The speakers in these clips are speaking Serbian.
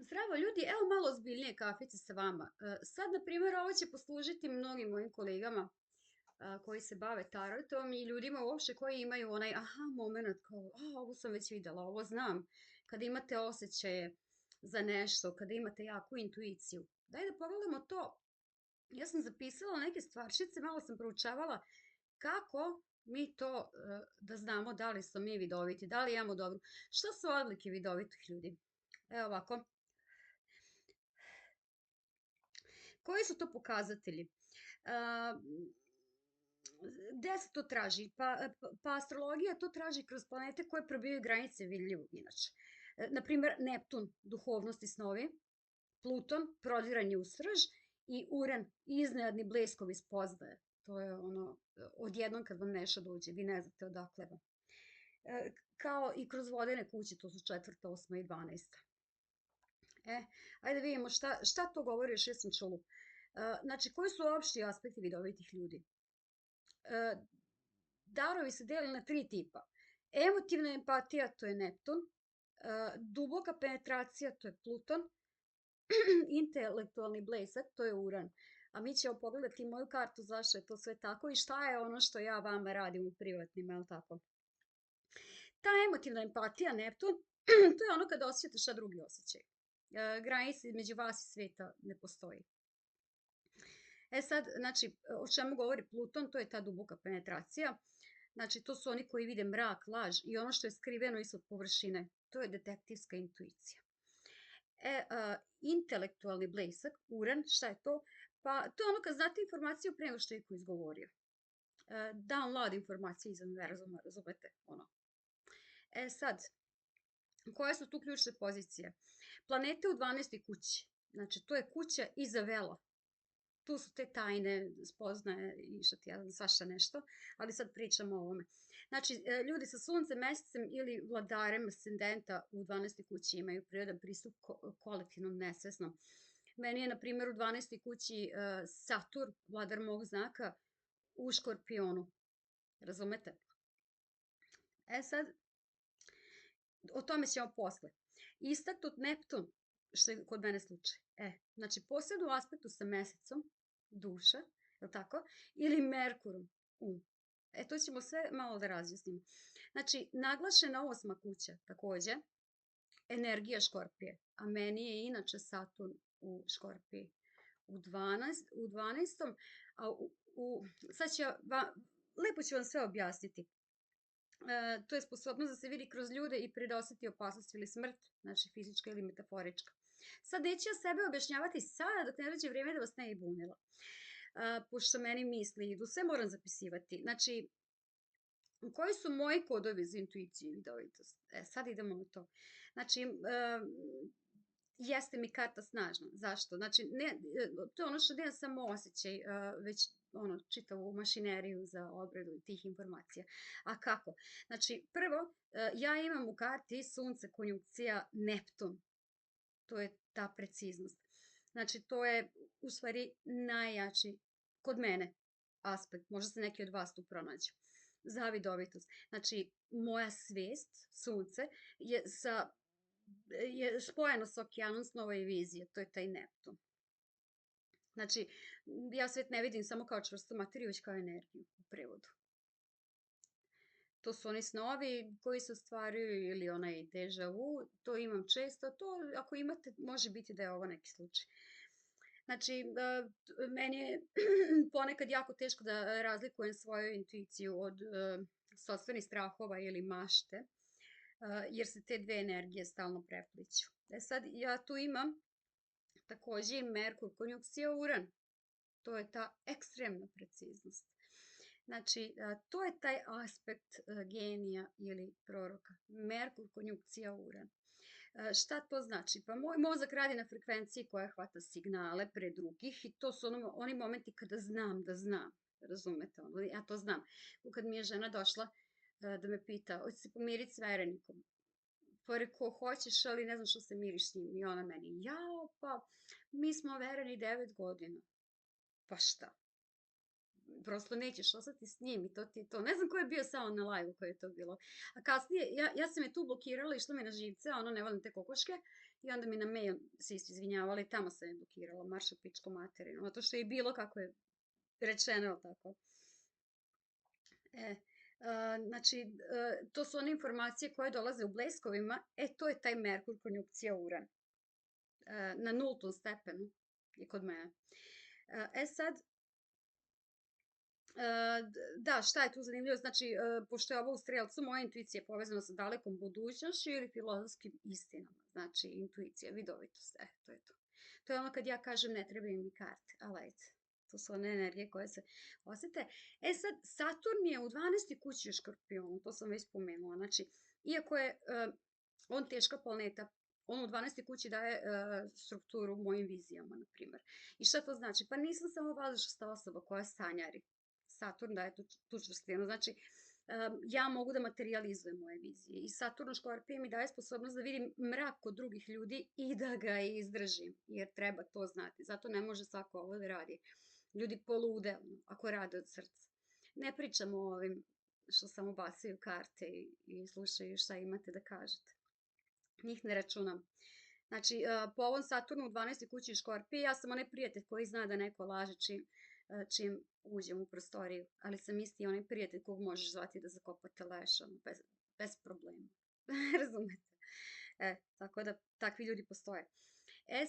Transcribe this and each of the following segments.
Zdravo ljudi, evo malo ozbiljnije kafice sa vama. Sad, na primjer, ovo će poslužiti mnogim mojim kolegama koji se bave tarotom i ljudima uopšte koji imaju onaj aha moment kao, ovo sam već videla, ovo znam. Kada imate osjećaje za nešto, kada imate jaku intuiciju. Daj da pogledamo to. Ja sam zapisala neke stvarčice, malo sam proučavala kako mi to da znamo da li smo mi vidoviti, da li imamo dobro. Šta su odlike vidovitih ljudi? Evo ovako. Koji su to pokazatelji? Gde se to traži? Pa astrologija to traži kroz planete koje probijaju granice vidljivog inače. Naprimer, Neptun, duhovnost i snovi, Pluton, prodiranje u srž i Uran, iznenadni bleskovi spoznaje. To je ono, odjednom kad vam neša dođe, vi ne znate odakle vam. Kao i kroz vodene kuće, to su 4., 8. i 12. Ajde da vidimo šta to govori, još jesam čulu. Znači, koji su opšti aspekti vidovitih ljudi? Darovi se deli na 3 tipa. Emotivna empatija, to je Neptun. Duboka penetracija, to je Pluton. Intelektualni blesak, to je Uran. A mi ćemo pogledati moju kartu zašto je to sve tako i šta je ono što ja vama radim u privatnim, je li tako? Ta emotivna empatija, Neptun, to je ono kada osjećate šta drugi osjećaju. Granice između vas i sveta ne postoji. Sad, znači, o čemu govori Pluton, to je ta duboka penetracija. Znači, to su oni koji vide mrak, laž i ono što je skriveno ispod površine. To je detektivska intuicija. Intelektualni blesak, Uran, šta je to? Pa to je ono kad znate informaciju pre nego što je iko izgovorio. Download informacije iz univerzuma, razumete? Ono. Sad, koje su tu ključne pozicije? Planete u 12. kući. Znači, to je kuća iza vela. Tu su te tajne spoznaje i što ti ja znam, svašta nešto, ali sad pričamo o ovome. Znači, ljudi sa suncem, mesecem ili vladarem ascendenta u 12. kući imaju prirodan pristup kolektivnom nesvesnom. Meni je, na primjer, u 12. kući Saturn, vladar mog znaka, u Škorpionu. Razumete? Sad, o tome ćemo posle. Istaknut Neptun, što je kod mene slučaj. Znači, posebno u aspektu sa mesecom, duša, je li tako? Ili Merkurom, to ćemo sve malo da razjasnimo. Znači, naglašena 8. kuća, takođe, energija Škorpije, a meni je inače Saturn u Škorpiji. U 12. A sad ću lepo ću vam sve objasniti. To je sposobnost da se vidi kroz ljude i predoseti opasnost ili smrt, znači fizička ili metaforička. Sad neću ja sebe objašnjavati sada dok ne dođe vreme da vas ne bi bunila. Pošto meni misli idu, sve moram zapisivati. Znači, koji su moji kodovi za intuiciju i vidovitost? Sad idemo na to. Znači, jeste mi karta snažna. Zašto? Znači, to je ono što nema samo osjećaj, već čitavu mašineriju za obradu tih informacija. A kako? Znači, prvo, ja imam u karti Sunce, konjunkcija, Neptun. To je ta preciznost. Znači, to je u stvari najjači kod mene aspekt. Možda se neki od vas tu pronađu. Za vidovitost. Znači, moja svest, Sunce, je spojeno sa okeanom snova i vizije. To je taj Neptun. Znači, ja svet ne vidim samo kao čvrstu materiju, već kao energiju u prevodu. To su oni snovi koji se ostvaruju ili onaj deja vu, to imam često, to ako imate može biti da je ovo neki slučaj. Znači, meni je ponekad jako teško da razlikujem svoju intuiciju od sopstvenih strahova ili mašte, jer se te dve energije stalno prepliću. Sad, ja tu imam takođe i Merkur, konjunkcija, Uran. To je ta ekstremna preciznost. Znači, to je taj aspekt genija ili proroka. Merkur, konjunkcija, Uran. Šta to znači? Pa moj mozak radi na frekvenciji koja hvata signale pre drugih i to su oni momenti kada znam da znam. Razumete? Ja to znam. Kad mi je žena došla da me pita, hoće se pomiriti s verenikom? Pa rekao, hoćeš, ali ne znam što se miriš s njim. I ona meni, pa mi smo vereni 9 godina. Pa šta? Prosto nećeš ostati s njim i to ti je to. Ne znam ko je bio samo na live-u koje je to bilo. A kasnije, ja sam je tu blokirala, išla me na živce, ne volim te kokoške. I onda mi na mail se isto izvinjavali, tamo sam je blokirala, marša pičko materinu, zato što je bilo kako je rečeno, tako. E, znači, to su one informacije koje dolaze u bleskovima, to je taj Merkur konjunkcija Uran. Na nultom stepenu je kod mene. Sad, da, šta je tu zanimljivo? Znači, pošto je ovo u Strelcu, moja intuicija je povezana sa dalekom budućnošću ili filozofskim istinama. Znači, intuicija, vidovitost, to je to. To je ono kad ja kažem ne trebaju mi karte, ali eto, to su one energije koje se osete. Sad, Saturn je u 12. kući u Škorpionu, to sam već spomenula. Znači, iako je on teška planeta, on u 12. kući daje strukturu mojim vizijama, na primjer. I šta to znači? Pa nisam samo vazdušna osoba koja sanjari. Saturn daje tu čvrstinu. Znači, ja mogu da materializujem moje vizije. I Saturn u Škorpiju mi daje sposobnost da vidim mrak kod drugih ljudi i da ga izdržim. Jer treba to znati. Zato ne može svako ovo da radi. Ljudi polude ako rade od srca. Ne pričamo o ovim što samo bacaju karte i slušaju šta imate da kažete. Njih ne računam. Znači, po ovom Saturnu u 12. kući u Škorpiji, ja sam onaj prijatelj koji zna da neko laže čim uđem u prostoriju, ali sam isti onaj prijatelj kog možeš zvati da zakopate leš, bez problema. Razumete? Tako da takvi ljudi postoje.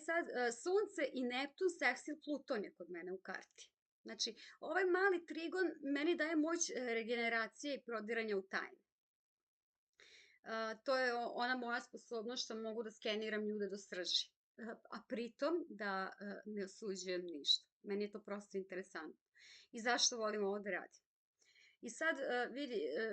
Sad, Sunce i Neptun seksil Pluton je kod mene u karti. Znači, ovaj mali trigon meni daje moć regeneracije i prodiranja u tajne. To je ona moja sposobnost što mogu da skeniram ljude do srži. A pritom da ne osuđujem ništa. Meni je to prosto interesantno. I zašto volim ovo da radim? I sad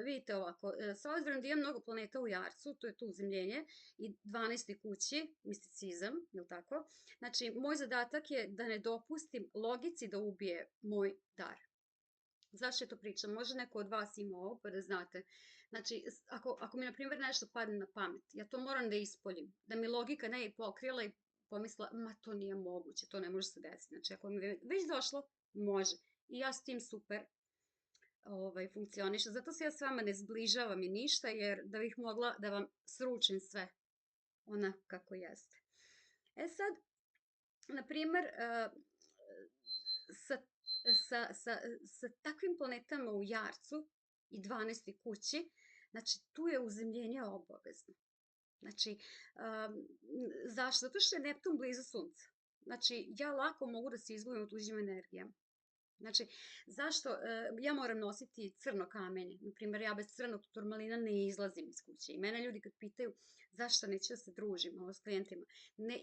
vidite ovako, s obzirom da imam mnogo planeta u Jarcu, to je tu uzemljenje, i 12. kući, misticizam, je li tako? Znači, moj zadatak je da ne dopustim logici da ubije moj dar. Zašto to pričam? Možda neko od vas ima ovo, pa da znate. Znači, ako mi, na primjer, nešto padne na pamet, ja to moram da ispoljim, da mi logika ne je pokrila i pomisla, ma to nije moguće, to ne može se desiti. Znači, ako mi već došlo, može. I ja s tim super funkcionišem. Zato se ja s vama ne zbližavam i ništa, jer da bih mogla da vam sručim sve onako kako jeste. Sad, na primjer, sa takvim planetama u Jarcu i 12. kući, znači tu je uzemljenje obavezno. Znači, zašto? Zato što je Neptun blizu Sunca. Znači, ja lako mogu da se izgubim u tuđim energijama. Znači, zašto? Ja moram nositi crno kamenje. Naprimjer, ja bez crnog turmalina ne izlazim iz kuće. I mene ljudi kad pitaju zašto neću da se družim s klijentima,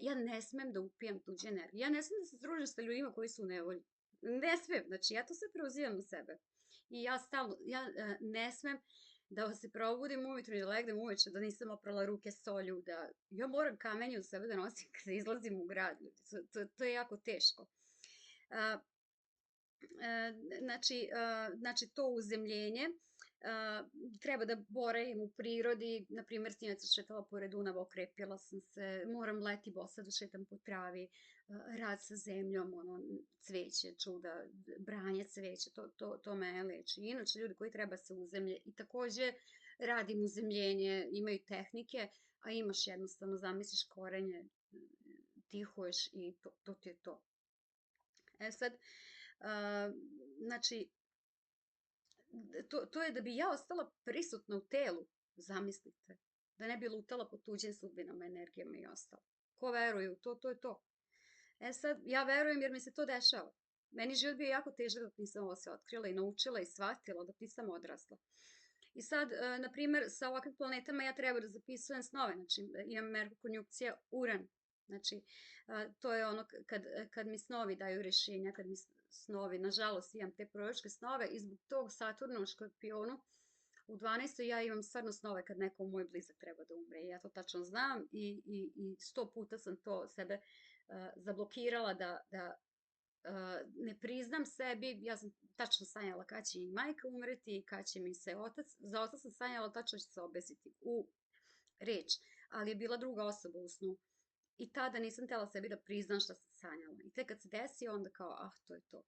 ja ne smem da upijam tuđe energije. Ja ne smem da se družim sa ljudima koji su u nevolji. Ne smem. Znači, ja to sve preuzimam u sebe. I ja ne smem da se probudim ujutru i da legnem uveče, da nisam oprala ruke solju, da ja moram kamenje u sebe da nosim kada izlazim u grad. To je jako teško. Znači to uzemljenje treba da boravim u prirodi, na primjer sinoć sam šetala pored Dunava, okrepila sam se, moram leti bosa da šetam po travi, rad sa zemljom, cveće, čuda, branje cveća, to me leči. Inače ljudi koji treba se uzemlje i takođe radim uzemljenje, imaju tehnike, a imaš jednostavno, zamisliš korenje, tihuješ i to ti je to. Sad, znači, to je da bi ja ostala prisutna u telu, zamislite, da ne bi lutala po tuđim sudbinama, energijama i ostalo. Ko veruju, to je to. Sad, ja verujem jer mi se to dešava. Meni život bio jako težak dok nisam ovo se otkrila i naučila i shvatila dok nisam odrasla. I sad, na primjer, sa ovakvim planetama ja treba da zapisujem snove, znači imam Merkur konjunkcija Uran. Znači, to je ono kad mi snovi daju rešenja, kad mi snovi, nažalost imam te proročke snove i zbog tog Saturna u Škorpionu u 12. ja imam stvarno snove kad neko moj blizak treba da umre. Ja to tačno znam i 100 puta sam to sebe zablokirala da ne priznam sebi. Ja sam tačno sanjala kad će mi majka umreti i kad će mi se otac, za otac sam sanjala tačno će se obesiti u reč, ali je bila druga osoba u snu. I tada nisam htjela sebi da priznam šta sam sanjala. I tek kad se desi, onda kao, to je to.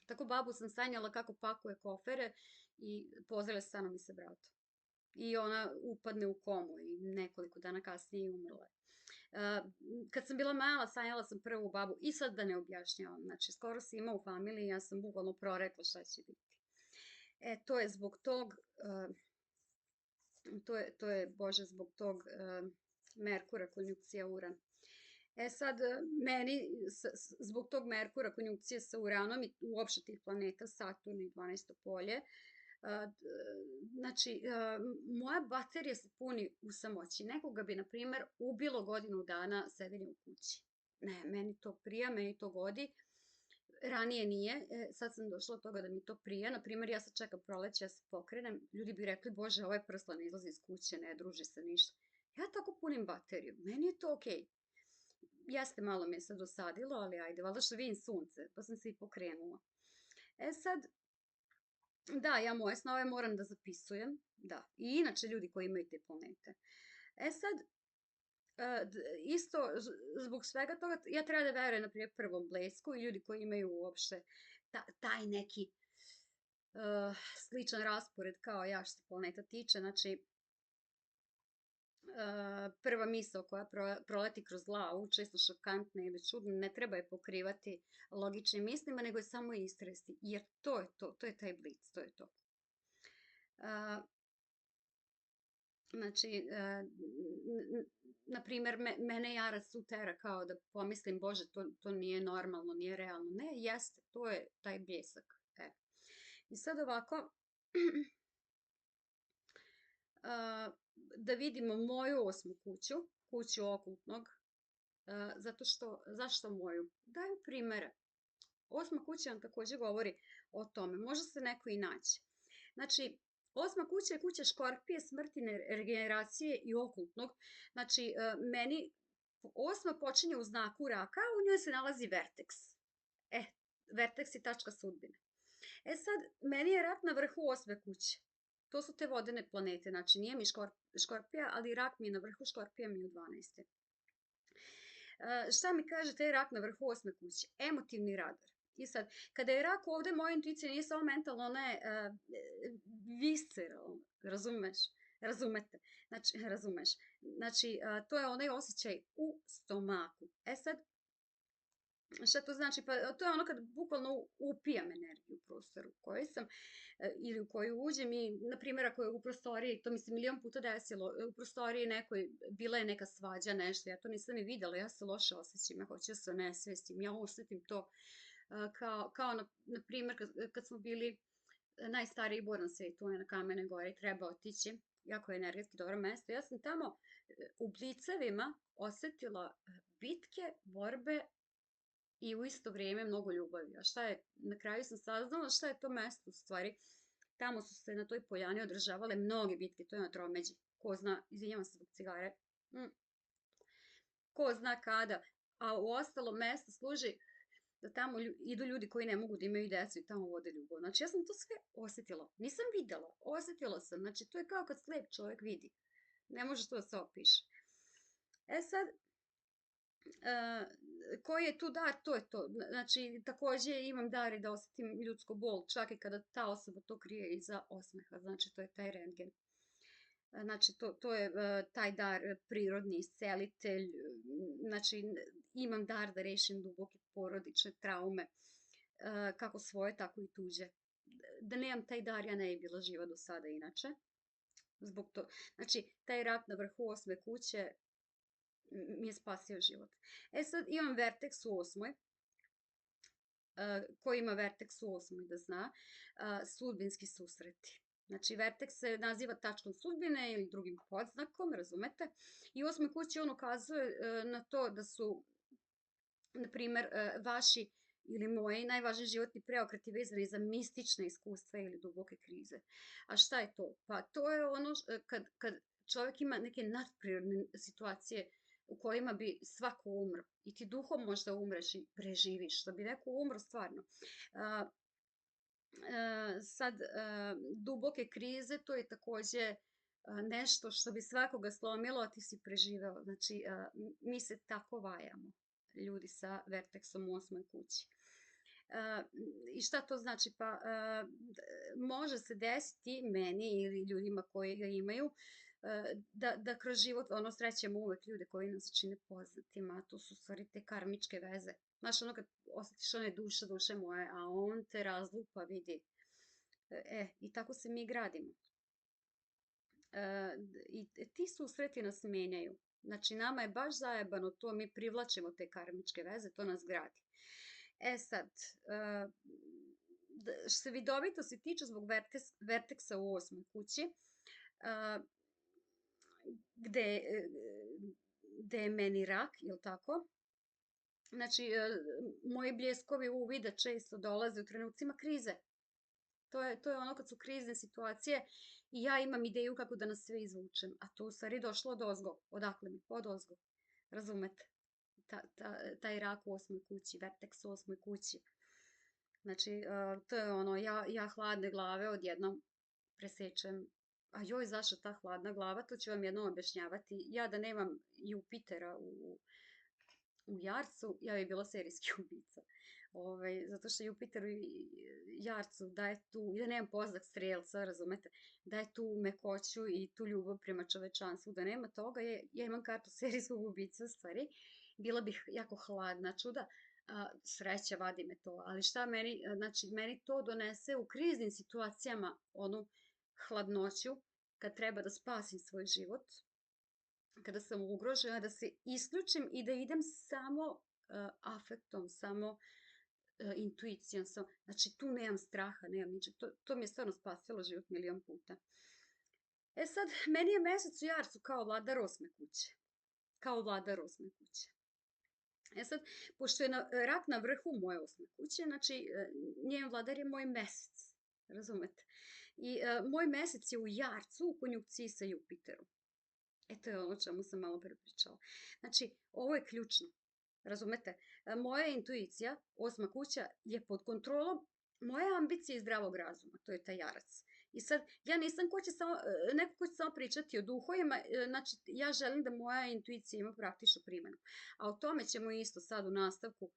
Tako babu sam sanjala kako pakuje kofere i pozdravlja sa mnom i sa bratom. I ona upadne u komu i nekoliko dana kasnije umrla. Kad sam bila mala, sanjala sam prvu babu i sad da ne objašnjavam. Znači, skoro si imao u familiji, ja sam bukvalno prorekla šta će biti. To je zbog tog, Bože, zbog tog Merkura konjunkcija Uran. Sad, meni zbog tog Merkura konjunkcije sa Uranom i uopšte tih planeta, Saturn i 12. polje, znači, moja baterija se puni u samoći. Nekoga bi, na primer, ubilo godinu dana sedenja u kući. Ne, meni to prija, meni to godi. Ranije nije, sad sam došla od toga da mi to prija. Na primer, ja sad čekam proleće, ja se pokrenem, ljudi bi rekli, Bože, ovaj prslan izlazi iz kuće, ne druži se ništa. Ja tako punim bateriju, meni je to okej. Jeste, malo mi je sad dosadilo, ali ajde, valjda što vidim sunce, pa sam se i pokrenula. Sad, da, ja moje snove moram da zapisujem, da, i inače ljudi koji imaju te planete. Sad, isto, zbog svega toga, ja treba da verujem, na primjer, prvom blesku i ljudi koji imaju uopšte taj neki sličan raspored kao ja što se planeta tiče, znači, prva misao koja proleti kroz glavu, često šokantna ili čudna, ne treba je pokrivati logičnim mislima, nego je samo istresti, jer to je to, to je taj blic, to je to. Znači, na primjer, mene jarac utera kao da pomislim, Bože, to nije normalno, nije realno. Ne, jeste, to je taj bljesak. I sad ovako, da vidimo moju 8. kuću, kuću okultnog, zašto moju? Daju primere. 8. kuća vam takođe govori o tome, može se neko i naći. Znači, 8. kuća je kuća Škorpije, smrti, regeneracije i okultnog. Znači, meni 8. počinje u znaku raka, u njoj se nalazi verteks. Verteks je tačka sudbine. Sad, meni je rak na vrhu 8. kuće. To su te vodene planete, znači nije mi Škorpija, ali rak mi je na vrhu, Škorpija mi je u 12. Šta mi kaže taj rak na vrhu 8. kuće? Emotivni radar. I sad, kada je rak ovde, moja intuicija nije samo mentalna, ona je visceralna, razumete? Znači, razumeš. Znači, to je onaj osjećaj u stomaku. Sad, šta to znači? Pa to je ono kad bukvalno upijam energiju u prostoru u kojoj sam ili u koju uđem i, na primjer, ako je u prostoriji, to mi se milion puta desilo, u prostoriji nekoj, bila je neka svađa, nešto, ja to nisam ni videla, ja se loše osjećam, ja hoću da se onesvestim, ja osetim to kao na primjer, kad smo bili najstariji bor na svetu, on je na Kamene gore, treba otići, jako je energetski dobro mesto, ja sam tamo u blicevima osetila bitke, borbe i u isto vrijeme mnogo ljubavi. A šta je, na kraju sam saznala šta je to mesto u stvari. Tamo su se na toj poljani održavale mnoge bitke, to je na Tromeđi. Ko zna, izvinjavam se zbog cigare, ko zna kada. A u ostalo mesto služi da tamo idu ljudi koji ne mogu da imaju decu i tamo vode ljubav. Znači ja sam to sve osetila. Nisam videla, osetila sam. Znači to je kao kad slep čovjek vidi. Ne može to da se opiše. Sad, koji je tu dar, to je to. Znači, takođe imam dar i da osetim ljudsko bol, čak i kada ta osoba to krije iza osmeha, znači to je taj rentgen. Znači, to je taj dar, prirodni iscelitelj, znači imam dar da rešim duboke porodične traume, kako svoje, tako i tuđe. Da nemam taj dar, ja ne bi bila živa do sada inače. Zbog to, znači, taj rak na vrhu 8. kuće mi je spasio život. Sad imam verteks u 8. Ko ima verteks u 8. da zna, sudbinski susreti. Znači, verteks se naziva tačkom sudbine ili drugim podznakom, razumete? I u 8. kući on ukazuje na to da su, na primer, vaši ili moji najvažniji životni preokreti vezani za mistične iskustva ili duboke krize. A šta je to? Pa to je ono kad čovjek ima neke nadprirodne situacije u kojima bi svako umro. I ti duhom možda umreš i preživiš, da bi neko umro stvarno. Sad, duboke krize, to je takođe nešto što bi svakoga slomilo, a ti si preživeo. Znači, mi se tako vajamo, ljudi sa verteksom u 8. kući. I šta to znači? Pa može se desiti meni ili ljudima koji ga imaju da kroz život srećemo uvek ljude koji nas čine poznatima, a to su u stvari te karmičke veze. Znaš, kad osjetiš duša moje, a on te razlupa, vidi. I tako se mi gradimo. I ti susreti nas menjaju. Znači, nama je baš zajebano to, mi privlačimo te karmičke veze, to nas gradi. Sad, što se vidovitosti tiče zbog verteksa u 8. kući, gde je meni rak, jel tako? Znači, moji bljeskovi uvida često dolaze u trenucima krize. To je ono kad su krizne situacije i ja imam ideju kako da nas sve izvučem, a to u stvari došlo od ozgo. Odakle mi? Od ozgo. Razumete? Taj rak u 8. kući, verteks u 8. kući. Znači, to je ja hladne glave odjednom presečem. A joj, zašto ta hladna glava? To ću vam jednom objašnjavati. Ja da nemam Jupitera u Jarcu, ja bih bila serijski ubica. Zato što Jupiter u Jarcu daje tu, i da nemam poznak strelca, razumete, daje tu mekoću i tu ljubav prema čovečanstvu. Da nema toga, ja imam kartu serijskog ubica, u stvari, bila bih jako hladna, čuda, sreća vadi me to, ali šta meni, znači meni to donese u kriznim situacijama onu hladnoću, kad treba da spasim svoj život, kada sam ugrožena, da se isključim i da idem samo afektom, samo intuicijom. Znači, tu nemam straha, nemam ničeg. To mi je stvarno spasilo život milion puta. Sad, meni je mesec u Jarcu kao vladar 8. kuće. Kao vladar 8. kuće. Sad, pošto je rak na vrhu moje 8. kuće, znači, njen vladar je moj mesec. Razumete? I moj mesec je u Jarcu u konjunkciji sa Jupiterom. To je ono čemu sam malo prepričala. Znači, ovo je ključno. Razumete? Moja intuicija, 8. kuća, je pod kontrolom moje ambicije i zdravog razuma. To je taj Jarac. I sad, ja nisam neko ko će samo pričati o duhovima, znači, ja želim da moja intuicija ima praktičnu primjenu. A o tome ćemo isto sad u nastavku.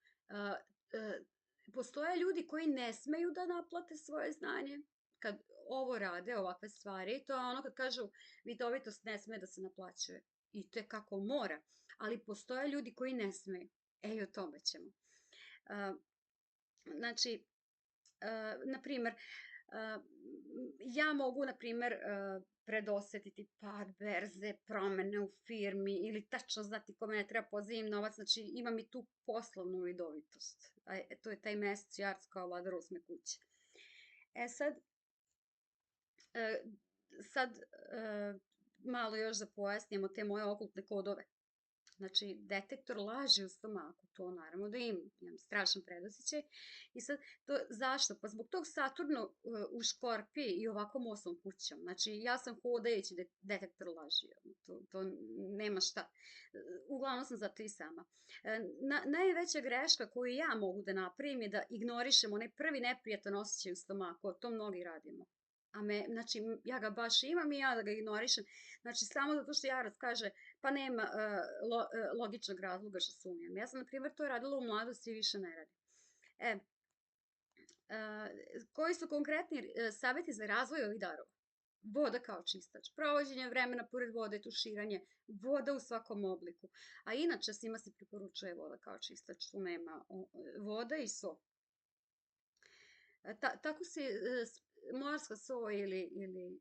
Postoje ljudi koji ne smeju da naplate svoje znanje, kad ovo rade, ovakve stvari, to je ono kad kažu vidovitost ne sme da se naplaćuje. I to je kako mora. Ali postoje ljudi koji ne smeju. I o tome ćemo. Znači, na primer, ja mogu, na primer, predosetiti pad berze, promene u firmi ili tačno znati kome ne treba pozivim novac, znači imam i tu poslovnu vidovitost. To je taj mesec Jarac kao vladar 8. kuće. Sad malo još da pojasnimo te moje okultne kodove. Znači, detektor laži u stomaku, to naravno da imam strašan predosjećaj. I sad, zašto? Pa zbog tog Saturna u Škorpiji i ovakvom 8. kućom. Znači, ja sam hodajući detektor laži, to nema šta. Uglavnom sam zato i sama. Najveća greška koju ja mogu da napravim je da ignorišem onaj prvi neprijatan osjećaj u stomaku, to mnogi radimo. Znači, ja ga baš imam i ja da ga ignorišem. Znači, samo zato što Jarac kaže, pa nema logičnog razloga što sumnjam. Ja sam, na primjer, to radila u mladosti i više ne radim. Koji su konkretni savjeti za razvoj ovih darova? Voda kao čistač, provođenje vremena pored vode, tuširanje, voda u svakom obliku. A inače, svima se preporučuje voda kao čistač, tu nema voda i so. Tako se morska so ili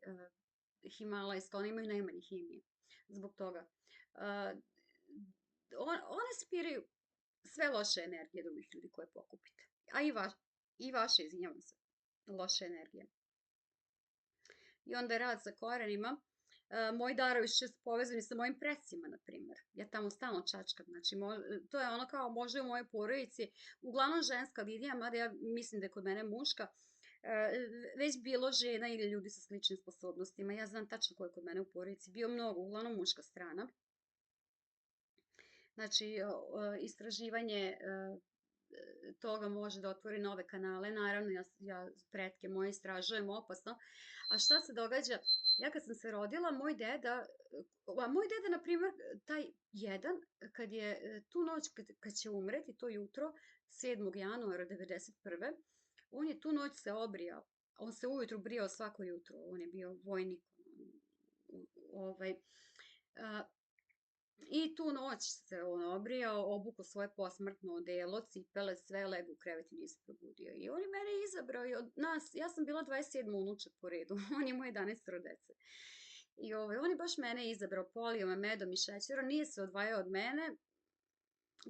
himalajska, one imaju najmanje hemije. Zbog toga. One spiraju sve loše energije drugih ljudi koje pokupite. A i vaše, izvinjavam se, loše energije. I onda rad sa korenima. Moji darovi su povezani sa mojim precima, na primjer. Ja tamo stalno čačkam. Znači, to je ono kao možda u mojoj porodici, uglavnom ženska linija, mada ja mislim da je kod mene muška, već bilo žena ili ljudi sa sličnim sposobnostima. Ja znam tačno ko je kod mene u porodici. Bio mnogo, uglavnom muška strana. Znači, istraživanje toga može da otvori nove kanale. Naravno, ja pretke moje istražujem opasno. A šta se događa? Ja kad sam se rodila, moj deda, na primjer, taj jedan, kad je tu noć, kad će umreti, to jutro, 7. januara 1991. On je tu noć se obrijao. On se ujutru brijao svako jutro. On je bio vojnik, Ovaj, a, I tu noć se on obrijao, obukao svoje posmrtno odelo, cipele, sve, lego u krevet i nije se probudio. I on je mene izabrao i od nas, ja sam bila 27. unučad po redu, on je imao 11 dece. I on je baš mene izabrao, polio me medom i šećerom, nije se odvajao od mene.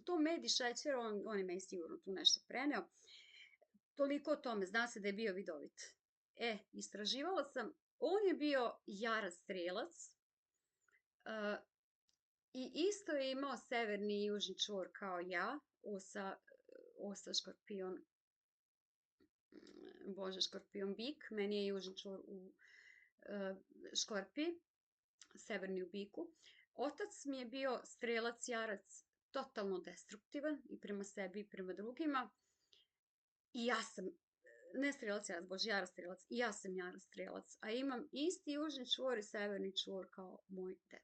To med i šećer, on je meni sigurno tu nešto preneo. Toliko o tome, zna se da je bio vidovit. Istraživala sam, on je bio jaran strelac, i isto je imao severni i južni čvor kao ja, osa škorpion, bože škorpion bik, meni je južni čvor u škorpiji, severni u biku. Otac mi je bio strelac, jarac, totalno destruktivan i prema sebi i prema drugima. I ja sam, ne strelac, jarac, bože, jara strelac, i ja sam jara strelac, a imam isti južni čvor i severni čvor kao moj deda.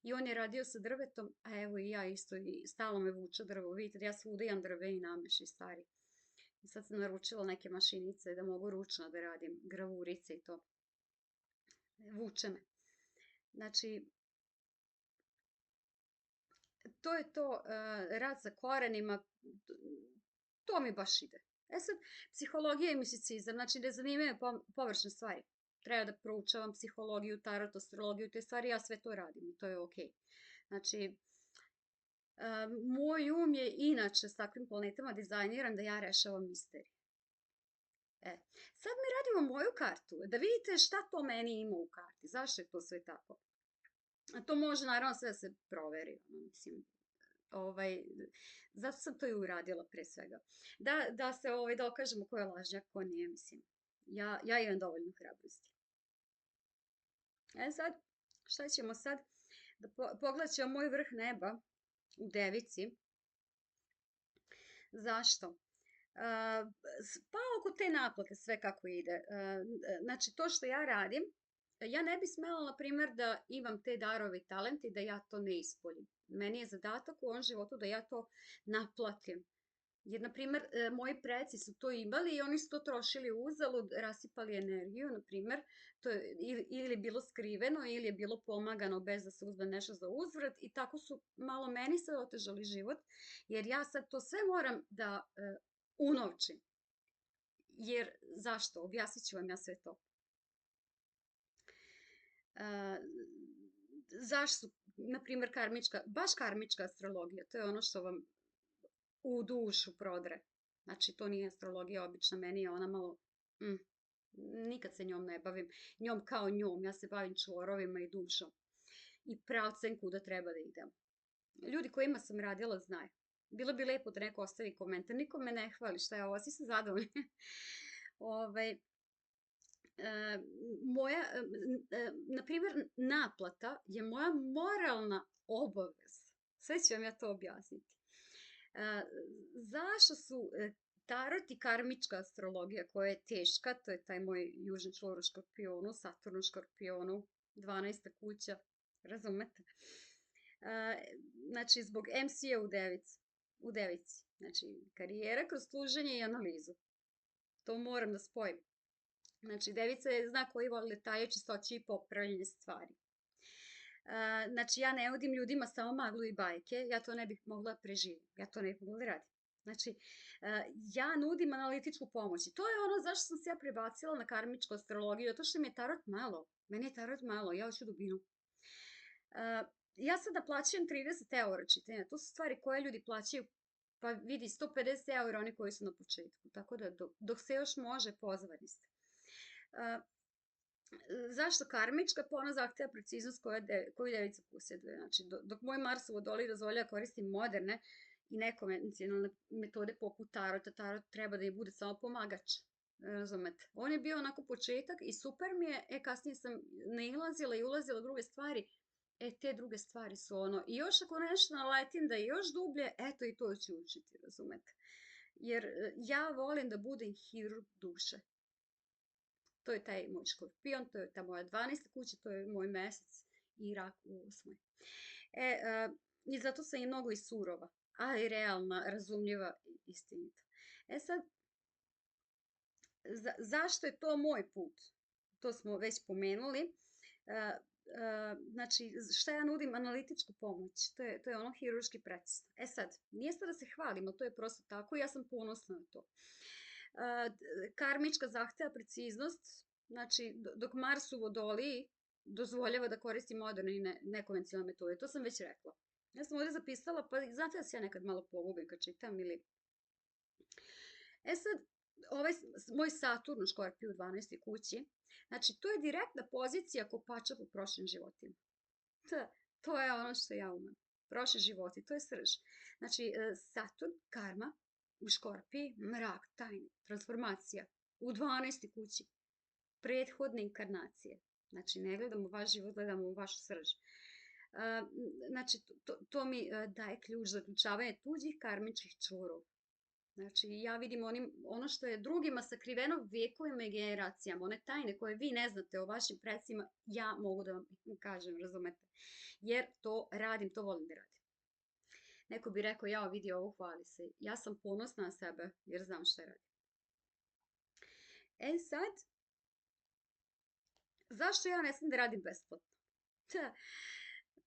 I on je radio sa drvetom, a evo i ja isto, i stalno me vuče drvo. Vidite, ja svuda imam drve i nameš i stari. I sad sam naručila neke mašinice da mogu ručno da radim gravurice i to. Vuče me. Znači, to je to, rad sa korenima, to mi baš ide. Sad, psihologija i misticizam, znači ne zanimaju površne stvari. Treba da proučavam psihologiju, tarot, astrologiju, te stvari, ja sve to radim i to je okej. Znači, moj je inače s takvim planetama dizajniran da ja rešavam misterije. Sad mi radimo moju kartu, da vidite šta to meni ima u karti, zašto je to sve tako. A to može naravno sve da se proveri, mislim, zato sam to i uradila pre svega. Da se dokažemo ko je lažnjak, ko nije, mislim. Ja imam dovoljno hrabrosti. Sad, šta ćemo sad? Pogledat ćemo moj vrh neba u Devici. Zašto? Pa oko te naplate sve kako ide. Znači, to što ja radim, ja ne bi smela, na primjer, da imam te darove i talente i da ja to ne ispoljim. Meni je zadatak u ovom životu da ja to naplatim. Jer, na primjer, moji preci su to imali i oni su to trošili uzalud, rasipali energiju, na primjer, to je ili bilo skriveno ili je bilo pomagano bez da se uzme nešto za uzvrat i tako su malo meni sad otežali život, jer ja sad to sve moram da unovčim. Jer, zašto? Objasnit ću vam ja sve to. Zašto, na primjer, baš karmička astrologija, to je ono što vam u dušu prodre. Znači, to nije astrologija obična, meni je ona malo, nikad se njom ne bavim. Njom kao njom, ja se bavim čvorovima i dušom. I pravcem kuda treba da idem. Ljudi kojima sam radila znaju. Bilo bi lepo da neko ostavi komentar, niko me ne hvali, šta je ovo, svi su zadovoljni. Na primjer, naplata je moja moralna obaveza. Sve ću vam ja to objasniti. Zašto su tarot i karmička astrologija koja je teška, to je taj moj južni čvor u škorpionu, Saturn u škorpionu, 12. kuća, razumete? Znači, zbog MC-a u Devici. Znači, karijera kroz služenje i analizu. To moram da spojim. Znači, Devica je znak koji voli detalje, čistoće i popravljanje stvari. Znači, ja ne nudim ljudima samo maglu i bajke, ja to ne bih mogla da preživim, ja to ne bih mogla da radim. Znači, ja nudim analitičku pomoć i to je ono zašto sam se ja prebacila na karmičku astrologiju, zato što mi je tarot malo, meni je tarot malo, ja hoću dubinu. Ja sada plaćam 30 € čitanja, to su stvari koje ljudi plaćaju, pa vidi 150 € oni koji su na početku, tako da dok se još može, pozvani ste. Zašto karmička? Pa ona zahteva preciznost koju Devica posjeduje. Znači, dok moj Mars u Vodoliju dozvoljava koristim moderne i nekonvencionalne metode poput tarota, tarot treba da je bude samo pomagač. Razumete? On je bio onako početak i super mi je, kasnije sam nailazila i ulazila u druge stvari, te druge stvari su ono, i još ako nešto naletim da je još dublje, eto i to ću učiti, razumete? Jer ja volim da budem hirurg duše. To je taj moj škorpion, to je ta moja 12. kuća, to je moj mesec i rak u 8. I zato sam i mnogo i surova, ali realna, razumljiva i istinita. Sad, zašto je to moj put? To smo već pomenuli. Znači, šta ja nudim? Analitičku pomoć. To je ono hirurški precizno. E sad, nije sad da se hvalim, ali to je prosto tako i ja sam ponosna na to. Karmička zahteva preciznost, znači dok Mars u Vodoliji dozvoljava da koristi moderne i nekonvencionalne metode. To sam već rekla. Ja sam ovdje zapisala, pa znate da se ja nekad malo pogubim kad čitam ili... E sad, ovaj moj Saturn u Škorpiju u 12. kući, znači to je direktna pozicija kopača po prošlim životima. To je ono što ja umem. Prošli životi, to je srž. Znači, Saturn, karma, u Škorpiji, mrak, tajni, transformacija. U 12. kući, prethodne inkarnacije. Znači, ne gledamo vaš život, gledamo vašu srž. Znači, to mi daje ključ za zaključavanje tuđih karmičkih čvorova. Znači, ja vidim ono što je drugima sakriveno vekovima i generacijama, one tajne koje vi ne znate o vašim predsima, ja mogu da vam kažem, razumete? Jer to radim, to volim da radim. Neko bi rekao, ja vidi ovo, hvali se. Ja sam ponosna na sebe, jer znam šta radim. E sad, zašto ja ne smijem da radim besplatno?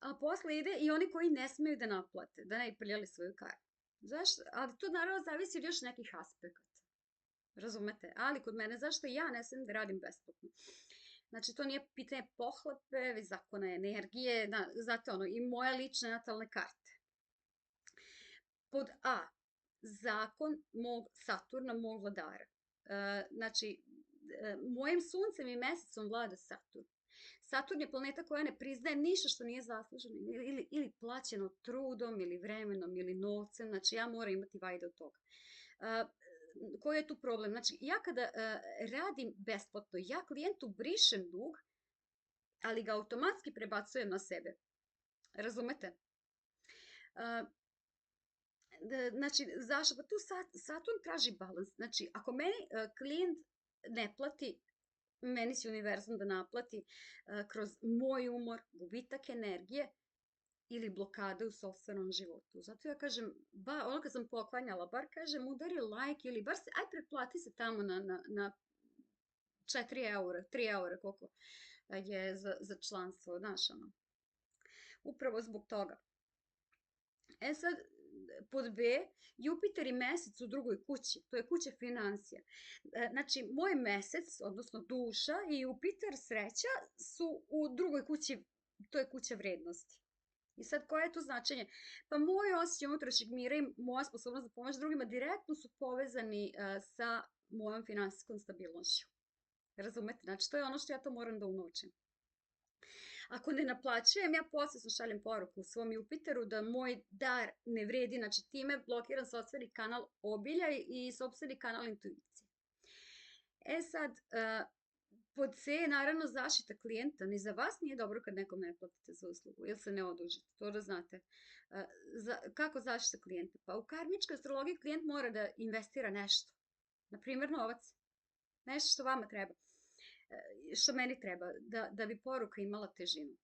A posle ide i oni koji ne smeju da naplate, da ne prljali svoju kartu. Zašto? Ali to naravno zavisi od još nekih aspekata. Razumete? Ali kod mene, zašto ja ne smijem da radim besplatno? Znači, to nije pitanje pohlepe, već zakona energije, znate ono, i moje lične natalne karte. Pod A, zakon mog Saturna, mog vladara. Znači, mojim suncem i mesecom vlada Saturn. Saturn je planeta koja ne priznaje ništa što nije zasluženo ili plaćeno trudom ili vremenom ili novcem. Znači, ja moram imati vajde od toga. Koji je tu problem? Znači, ja kada radim besplatno, ja klijentu brišem dug, ali ga automatski prebacujem na sebe. Razumete? Znači, zašto? Pa tu Saturn traži balans. Znači, ako meni klijent ne plati, meni će univerzum da naplati kroz moj umor, gubitak energije ili blokade u sopstvenom životu. Zato ja kažem, ono kad sam poklanjala, bar kažem udari like ili bar se, aj pretplati se tamo na 4 eura, 3 eura, koliko je za članstvo, znaš ono. Upravo zbog toga. E sad, pod B, Jupiter i mesec u drugoj kući, to je kuća financija. Znači, moj mesec, odnosno duša i Jupiter, sreća, su u drugoj kući, to je kuća vrednosti. I sad, koje je to značenje? Pa moj osjećaj unutrašnjeg mira i moja sposobnost da pomoći drugima direktno su povezani sa mojom finansijskom stabilnošću. Razumete? Znači, to je ono što ja to moram da unovčim. Ako ne naplaćujem, ja posebno šaljem poruku u svom Jupiteru da moj dar ne vredi, znači time blokiram sopstveni kanal obiljaj i sopstveni kanal intuicije. E sad, pod C je naravno zaštita klijenta, ni za vas nije dobro kad nekom ne platite za uslugu ili se ne odužite, to da znate. Kako zaštita klijenta? Pa u karmičkoj astrologiji klijent mora da investira nešto, na primjer novac, nešto što vama treba. Što meni treba, da bi poruka imala težinu.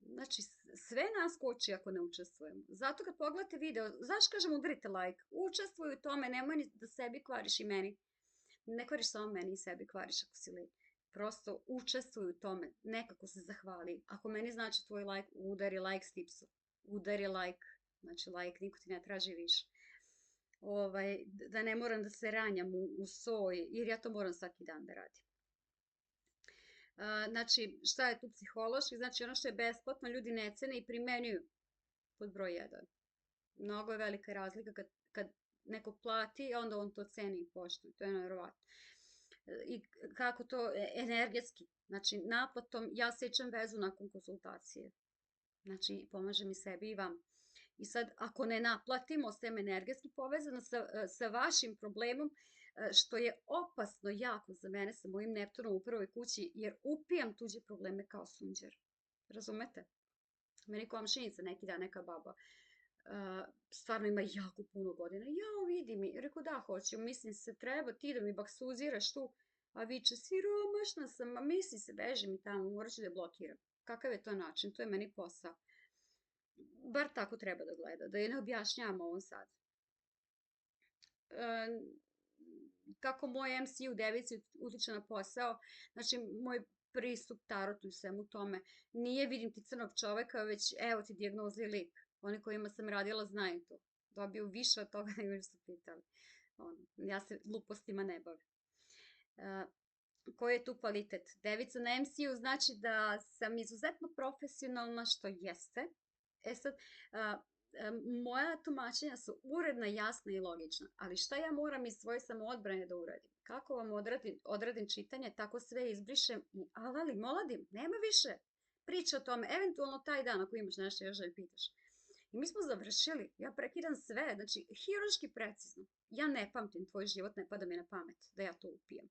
Znači, sve nas koči ako ne učestvujemo. Zato kad pogledate video, zašto kažem udarite like? Učestvuj u tome, nemoj da sebi kvariš i meni. Ne kvariš samo meni i sebi kvariš ako si li. Prosto učestvuj u tome, nekako se zahvali. Ako meni znači tvoj like, udari like stipsu. Udari like, znači like, niko ti ne traži više. Da ne moram da se ranjam u soj, jer ja to moram svaki dan da radim. Znači, šta je tu psihološki? Znači, ono što je besplatno, ljudi ne cene i primenjuju pod broj 1. Mnogo je velika razlika kad neko plati, onda on to ceni i poštuje. To je nevjerovatno. I kako to energetski, znači naplatom ja sećam vezu nakon konsultacije. Znači, pomažem i sebi i vam. I sad, ako ne naplatimo, ostajem energetski povezana sa vašim problemom, što je opasno jako za mene sa mojim Neptunom u prvoj kući, jer upijam tuđe probleme kao sunđer. Razumete? Meni komšinica neki dan, neka baba, stvarno ima jako puno godina. Ja, vidi mi, rekao da, hoću, mislim se, treba ti da mi baksuziraš tu, a viče, siromašna sam, a misli se, beži mi tamo, morat ću da je blokiram. Kakav je to način? To je meni posao. Bar tako treba da gleda, da je ne objašnjavam ovom sad. Kako moj MC u devici utiče na posao, znači moj pristup tarotu i svemu tome. Nije vidim ti crnog čoveka, već evo ti dijagnoza i lik. Oni kojima sam radila znaju to. Dobiju više od toga nego što su pitali. Ja se glupostima ne bavim. Koji je tu kvalitet? Devica na MC-u znači da sam izuzetno profesionalna, što jeste. Sad, moja tumačenja su uredna, jasna i logična, ali šta ja moram iz svoje samoodbrane da uradim? Kako vam odradim čitanje, tako sve izbrišem i alali, moladim, nema više priče o tome, eventualno taj dan ako imaš nešto još da me pitaš. I mi smo završili, ja prekidam sve, znači hirurški precizno. Ja ne pamtim tvoj život, ne pada mi na pamet da ja to upijem.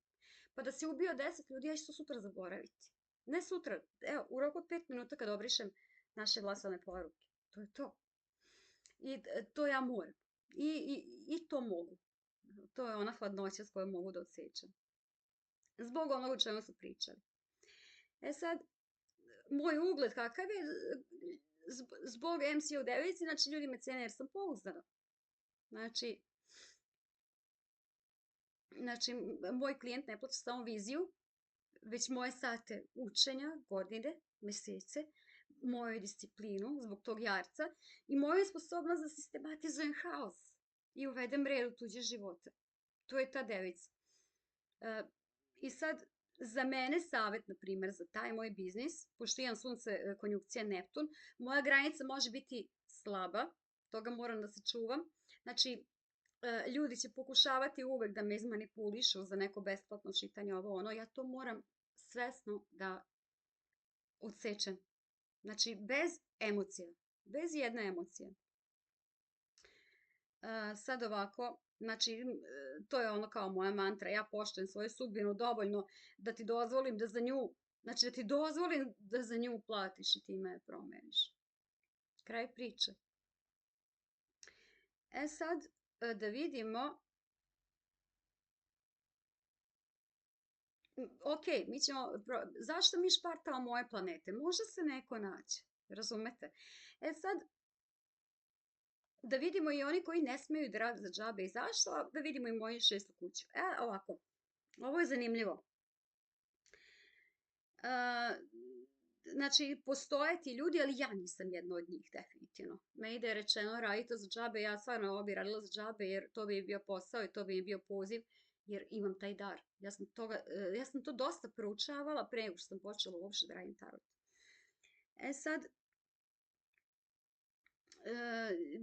Pa da si ubio 10 ljudi, ja ću to sutra zaboraviti. Ne sutra, evo, u roku od 5 minuta kad obrišem naše glasovne poruke. To je to. I to ja moram. I to mogu. To je ona hladnoća s kojom mogu da odsjećam. Zbog onog o čemu su pričali. Sad, moj ugled kakav je, zbog MC u devici, znači ljudi me cene jer sam pouzdana. Znači, moj klijent ne plaća samo viziju, već moje sate učenja, godine, mesece, moju disciplinu zbog tog jarca i moju sposobnost da sistematizujem haos i uvedem red u tuđe živote. To je ta devica. I sad, za mene savjet, na primjer, za taj moj biznis, pošto imam sunce konjunkcija Neptun, moja granica može biti slaba, toga moram da se čuvam. Znači, ljudi će pokušavati uvek da me izmanipulišu za neko besplatno čitanje ovo ono, ja to moram svesno da odsečem. Znači, bez emocija, bez jedne emocije. Sad ovako, znači, to je ono kao moja mantra, ja poštujem svoju sudbinu dovoljno da ti dozvolim da za nju, znači da ti dozvolim da za nju platiš i ti me promeniš. Kraj priče. Sad, da vidimo, ok, mi ćemo, zašto mi špartamo moje planete? Može se neko naći, razumete? Sad, da vidimo i oni koji ne smeju da rade za džabe i zašto, a da vidimo i moju šestu kuću. Ovako, ovo je zanimljivo. Znači, postoje ti ljudi, ali ja nisam jedna od njih, definitivno. Me ide rečeno, radite za džabe, ja stvarno ovo bi radila za džabe, jer to bi bio posao i to bi bio poziv, jer imam taj dar. Ja sam to dosta proučavala pre nego što sam počela uopšte da radim tarot. Sad,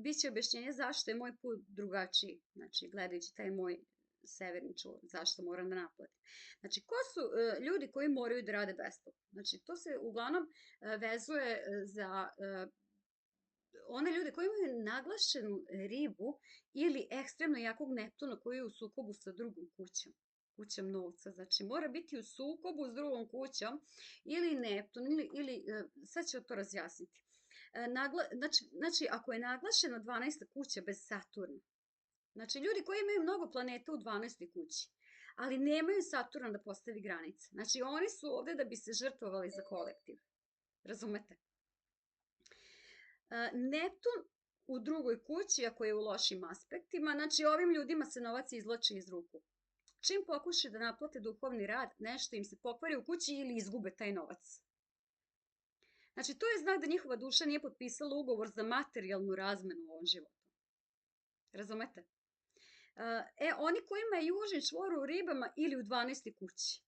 biće objašnjenje zašto je moj put drugačiji, znači gledajući taj moj severni čvor, zašto moram da naplatim. Znači, ko su ljudi koji moraju da rade besplatno? Znači, to se uglavnom vezuje za one ljude koji imaju naglašenu ribu ili ekstremno jakog Neptuna koji je u sukobu sa drugom kućom novca. Znači, mora biti u sukobu s drugom kućom ili Neptun, ili sad ću to razjasniti. Znači, ako je naglašena 12. kuća bez Saturna, znači ljudi koji imaju mnogo planeta u 12. kući, ali nemaju Saturna da postavi granice. Znači, oni su ovde da bi se žrtvovali za kolektiv. Razumete? Neptun u drugoj kući, ako je u lošim aspektima, znači ovim ljudima se novac izvlači iz ruku. Čim pokušaju da naplate duhovni rad, nešto im se pokvari u kući ili izgube taj novac. Znači, to je znak da njihova duša nije potpisala ugovor za materijalnu razmenu u ovom životu. Razumete? Oni kojima je južni čvor u ribama ili u 12. kući.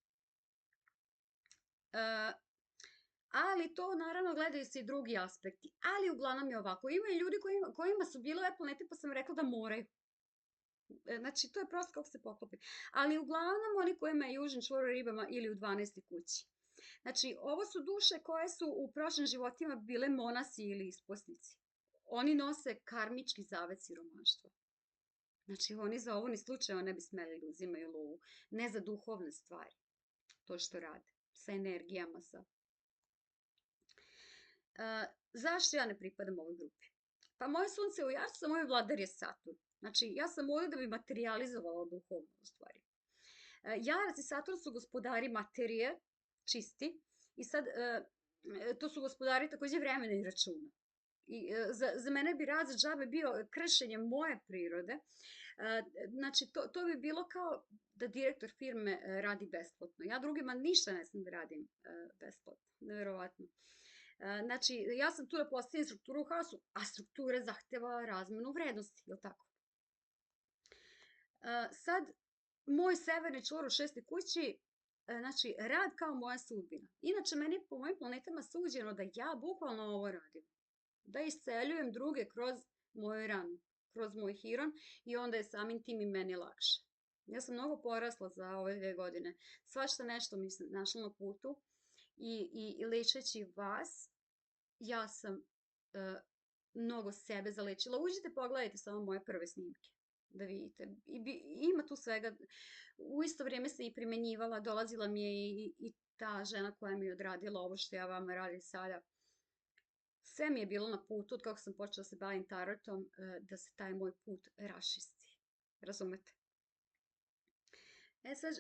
Ali to naravno gledaju se i drugi aspekti. Ali uglavnom je ovako. Ima i ljudi kojima su bile ove planete pa sam rekla da moraju. Znači, to je prosto kako se poklopi. Ali uglavnom oni kojima je južni čvor u ribama ili u 12. kući. Znači, ovo su duše koje su u prošlim životima bile monasi ili isposnici. Oni nose karmički zavet siromaštva. Znači, oni za ovo ni slučajno ne bi smeli da uzimaju lovu. Ne za duhovne stvari. To što rade. Sa energijama, zašto ja ne pripadam ovoj grupi? Pa moje sunce u Jarcu, a moj vladar je Saturn. Znači, ja sam ovdje da bi materializovala duhovno u stvari. Jarac i Saturn su gospodari materije, čisti, i sad to su gospodari takođe vremena i računa. I za mene bi rad za džabe bio kršenje moje prirode. Znači, to bi bilo kao da direktor firme radi besplatno. Ja drugima ništa ne znam da radim besplatno. Neverovatno. Znači, ja sam tu da postavim strukturu u haosu, a struktura zahteva razmenu vrednosti, je li tako? Sad, moj severni čvor u 6. kući, znači, rad kao moja sudbina. Inače, meni po mojim planetama suđeno da ja bukvalno ovo radim. Da isceljujem druge kroz moju ranu, kroz moj hiron i onda je samim tim i meni lakše. Ja sam mnogo porasla za ove 2 godine. Svašta nešto mi se našlo na putu i lečeći vas, ja sam mnogo sebe zalečila. Uđite, pogledajte samo moje prve snimke da vidite. Ima tu svega. U isto vrijeme se i primenjivala, dolazila mi je i ta žena koja mi je odradila ovo što ja vama radim sada. Sve mi je bilo na putu, od kako sam počela da se bavim tarotom, da se taj moj put rašisti. Razumete? Sad,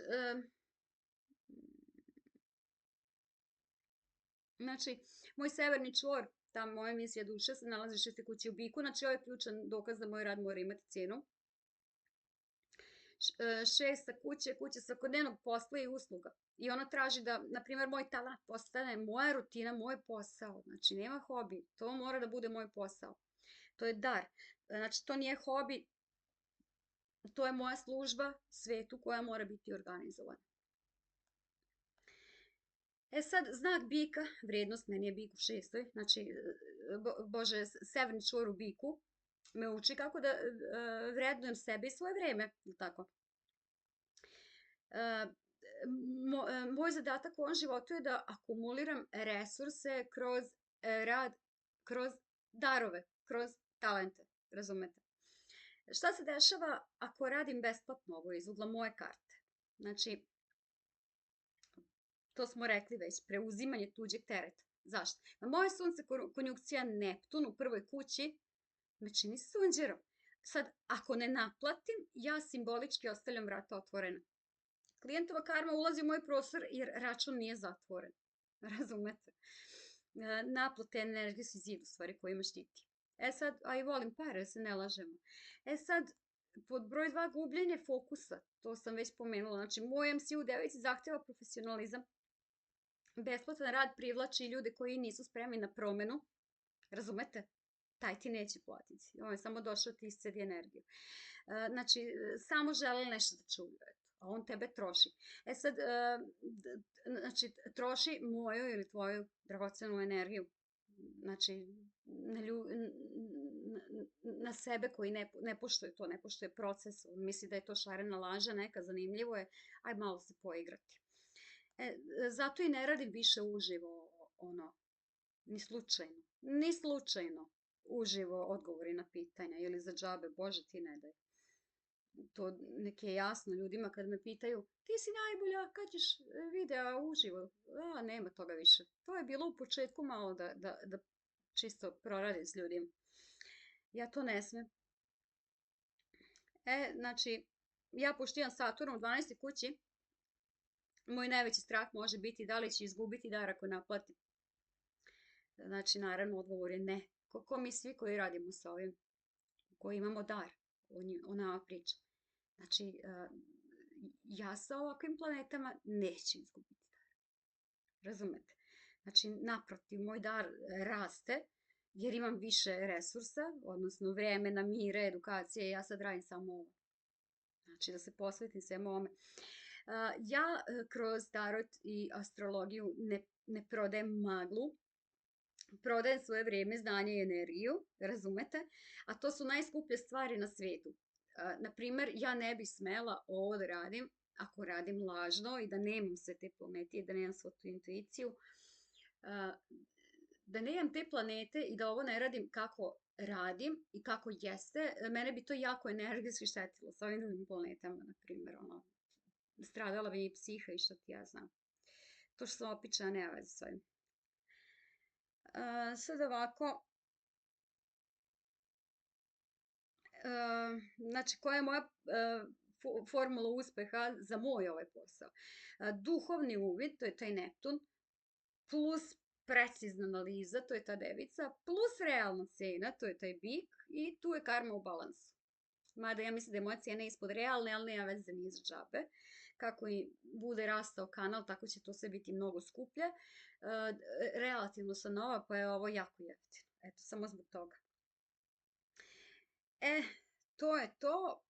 znači, moj severni čvor, ta moja misija duše, se nalazi u 6. kući u biku, znači ovo je ključan dokaz da moj rad mora imati cijenu. 6. kuća je kuća svakodnevnog posla i usluga. I ona traži da, na primjer, moj talant postane moja rutina, moj posao. Znači, nema hobi. To mora da bude moj posao. To je dar. Znači, to nije hobi. To je moja služba svetu koja mora biti organizovana. Sad, znak bika, vrednost, meni je bik u 6. Znači, Bože, severni čvor u biku me uči kako da vrednujem sebe i svoje vreme, tako. Moj zadatak u ovom životu je da akumuliram resurse kroz rad, kroz darove, kroz talente, razumete? Šta se dešava ako radim besplatno ovo iz ugla moje karte? Znači, to smo rekli već, preuzimanje tuđeg tereta. Zašto? Na moje sunce konjunkcija Neptun u 1. kući me čini sunđerom. Sad, ako ne naplatim, ja simbolički ostavljam vrata otvorena. Klijentova karma ulazi u moj prostor jer račun nije zatvoren. Razumete? Naplate energijski zid u stvari koji me štiti. Sad, a i volim pare, da se ne lažemo. Sad, pod broj 2 gubljenje fokusa, to sam već pomenula. Znači, moj MC u 9 zahtjeva profesionalizam. Besplatan rad privlači ljude koji nisu spremni na promenu. Razumete? Taj ti neće platiti. On je samo došao ti iscedi energiju. Znači, samo žele nešto da čuju, a on tebe troši. Sad, znači, troši moju ili tvoju dragocenu energiju. Znači, na sebe koji ne poštuje to, ne poštuje proces, on misli da je to šarena laža, neka zanimljivo je, aj malo se poigrati. Zato i ne radim više uživo, ni slučajno uživo odgovori na pitanja ili za džabe, Bože ti ne daj. To nek je jasno ljudima kad me pitaju ti si najbolja, kad ćeš videa uživo? Nema toga više. To je bilo u početku malo da čisto proradim s ljudima. Ja to ne smem. Znači, ja pošto imam Saturn u 12. kući, moj najveći strah može biti da li će izgubiti dar ako naplati. Znači, naravno, odgovor je ne. Ko mi svi koji radimo sa ovim, koji imamo dar, o nama priča. Znači, ja sa ovakvim planetama neću izgubiti dar. Razumete? Znači, naprotiv, moj dar raste jer imam više resursa, odnosno vremena, mire, edukacije, ja sad radim samo ovo. Znači, da se posvetim svemu ovome. Ja kroz tarot i astrologiju ne prodajem maglu, prodajem svoje vrijeme, znanje i energiju, razumete? A to su najskuplje stvari na svijetu. Naprimer, ja ne bih smela ovo da radim ako radim lažno i da nemam sve te planete i da nemam svu tu intuiciju. Da nemam te planete i da ovo ne radim kako radim i kako jeste, mene bi to jako energijski štetilo sa ovim drugim planetama, naprimer, stradala bi i psiha i šta ti ja znam. To što sam opičana nema veze s ovim. Sad ovako, znači koja je moja formula uspeha za moj ovaj posao? Duhovni uvid, to je taj Neptun, plus precizna analiza, to je ta devica, plus realna cena, to je taj bik, i tu je karma u balansu. Mada ja mislim da je moja cijena ispod realne, ali nema veze, nije za džabe. Kako i bude rastao kanal, tako će to sve biti mnogo skuplje. Relativno sam nova, pa je ovo jako jeftino. Eto, samo zbog toga. E, to je to.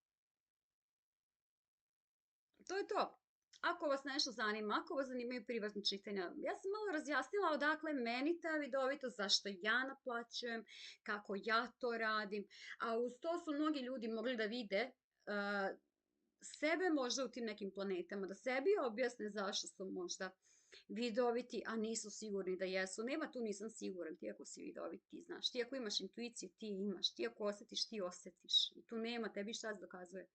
To je to. Ako vas nešto zanima, ako vas zanimaju privatna čitanja, ja sam malo razjasnila odakle meni ta vidovitost, zašto ja naplaćujem, kako ja to radim, a uz to su mnogi ljudi mogli da vide sebe možda u tim nekim planetama, da sebi objasne zašto su možda vidoviti, a nisu sigurni da jesu. Nema tu nisam siguran, ti ako si vidovit, ti znaš. Ti ako imaš intuiciju, ti imaš. Ti ako osjetiš, ti osjetiš. I tu nema, tebi šta se dokazuje.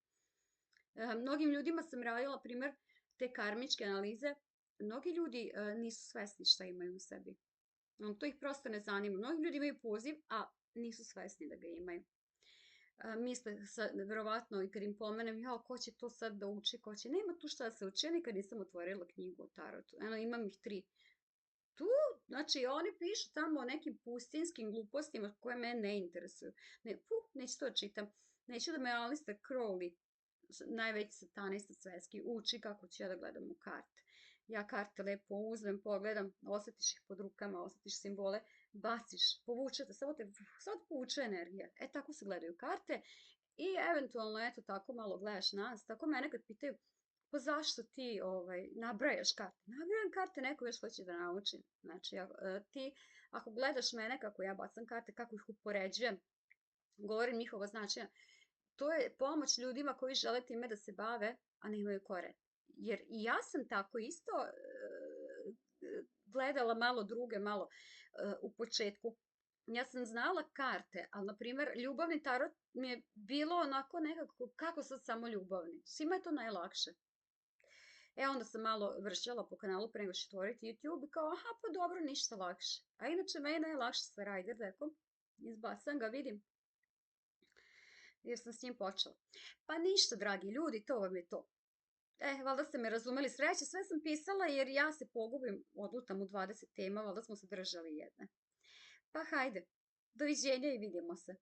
Mnogim ljudima sam radila, primjer, te karmičke analize. Mnogi ljudi nisu svesni šta imaju u sebi. To ih prosto ne zanima. Mnogi ljudi imaju poziv, a nisu svesni da ga imaju. Misle, verovatno, i kad im pomenem, ja, ko će to sad da uči, ko će, nema tu šta da se uči, ja nikad nisam otvorila knjigu o tarotu, eno, imam ih 3. Tu, znači, oni pišu tamo o nekim pustinskim glupostima koje mene ne interesuju. Ne, neću to čitam. Neću da me Alistair Crowley, najveći satanista svetski, uči kako ću ja da gledam u karte. Ja karte lepo uzmem, pogledam, osjetiš ih pod rukama, osjetiš simbole, baciš, povučete, samo te povuče energija. E, tako se gledaju karte i eventualno, eto, tako malo gledaš nas. Tako mene kad pitaju, pa zašto ti nabrajaš karte? Nabrajam karte, neko još hoće da nauči. Znači, ti, ako gledaš mene kako ja bacam karte, kako ih upoređujem, govorim njihova značaja, to je pomoć ljudima koji žele time da se bave, a nemaju koren. Jer i ja sam tako isto gledala malo druge, malo u početku. Ja sam znala karte, ali na primjer ljubavni tarot mi je bilo onako nekako, kako sad samo ljubavni. Svima je to najlakše. Onda sam malo vršljala po kanalu pre nego što otvoriti YouTube i kao, aha, pa dobro, ništa lakše. A inače, meni je najlakše sa Rider deckom. Izbacam ga, vidim. Jer sam s njim počela. Pa ništa, dragi ljudi, to vam je to. Valjda ste me razumeli, sreće, sve sam pisala jer ja se pogubim, odlutam u 20 tema, valjda smo se držali jedne. Pa hajde, doviđenja i vidimo se.